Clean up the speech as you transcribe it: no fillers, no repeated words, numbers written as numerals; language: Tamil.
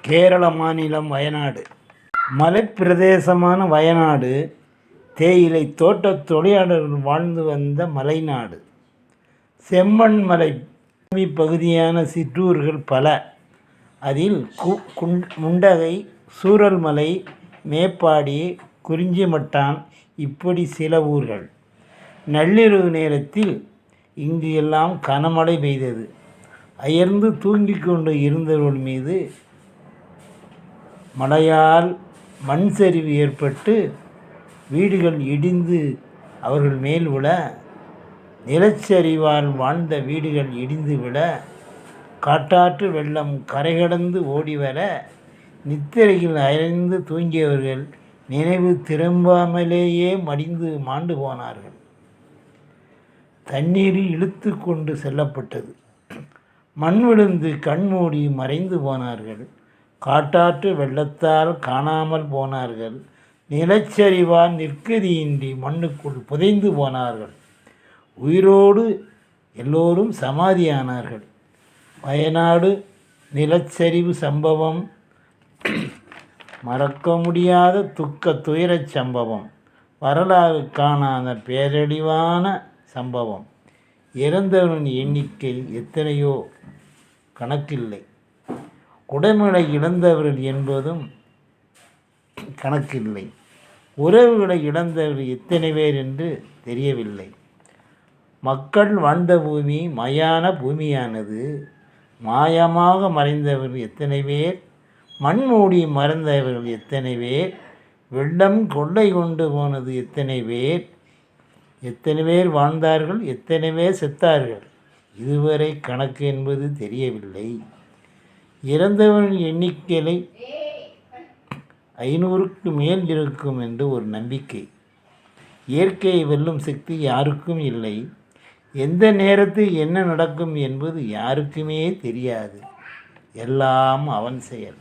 கேரள மாநிலம் வயநாடு. மலைப்பிரதேசமான வயநாடு தேயிலை தோட்ட தொழிலாளர்கள் வாழ்ந்து வந்த மலைநாடு. செம்மண் மலை பகுதியான சிற்றூர்கள் பல. அதில் முண்டகை, சூரல்மலை, மேப்பாடி, குறிஞ்சிமட்டான் இப்படி சில ஊர்கள். நள்ளிரவு நேரத்தில் இங்கு எல்லாம் கனமழை பெய்தது. அயர்ந்து தூங்கிக் கொண்டு இருந்தவர்கள் மீது மழையால் மண் சரிவு ஏற்பட்டு வீடுகள் இடிந்து அவர்கள் மேல் விழ, நிலச்சரிவால் வாழ்ந்த வீடுகள் இடிந்து விழ, காட்டாற்று வெள்ளம் கரை கடந்து ஓடி வர, நித்திரையில் அயர்ந்து தூங்கியவர்கள் நினைவு திரும்பாமலேயே மடிந்து மாண்டு போனார்கள். தண்ணீரில் இழுத்து கொண்டு செல்லப்பட்டது. மண் விழுந்து கண்மூடி மறைந்து போனார்கள். காட்டாற்று வெள்ளத்தால் காணாமல் போனார்கள். நிலச்சரிவால் நிற்கதியின்றி மண்ணுக்குள் புதைந்து போனார்கள். உயிரோடு எல்லோரும் சமாதியானார்கள். வயநாடு நிலச்சரிவு சம்பவம் மறக்க முடியாத துயரச் சம்பவம். வரலாறு காணாத பேரழிவான சம்பவம். இறந்தவரின் எண்ணிக்கை எத்தனையோ கணக்கில்லை. உடைமைகளை இழந்தவர்கள் என்பதும் கணக்கில்லை. உறவுகளை இழந்தவர்கள் எத்தனை பேர் என்று தெரியவில்லை. மக்கள் வாழ்ந்த பூமி மயான பூமியானது. மாயமாக மறைந்தவர்கள் எத்தனை பேர், மண்மூடி மறைந்தவர்கள் எத்தனை பேர், வெள்ளம் கொள்ளை கொண்டு போனது எத்தனை பேர், எத்தனை பேர் வாழ்ந்தார்கள், எத்தனை பேர் செத்தார்கள், இதுவரை கணக்கு என்பது தெரியவில்லை. இறந்தவர்கள் எண்ணிக்கை 500க்கு மேல் இருக்கும் என்று ஒரு நம்பிக்கை. இயற்கையை வெல்லும் சக்தி யாருக்கும் இல்லை. எந்த நேரத்தில் என்ன நடக்கும் என்பது யாருக்குமே தெரியாது. எல்லாம் அவன் செயல்.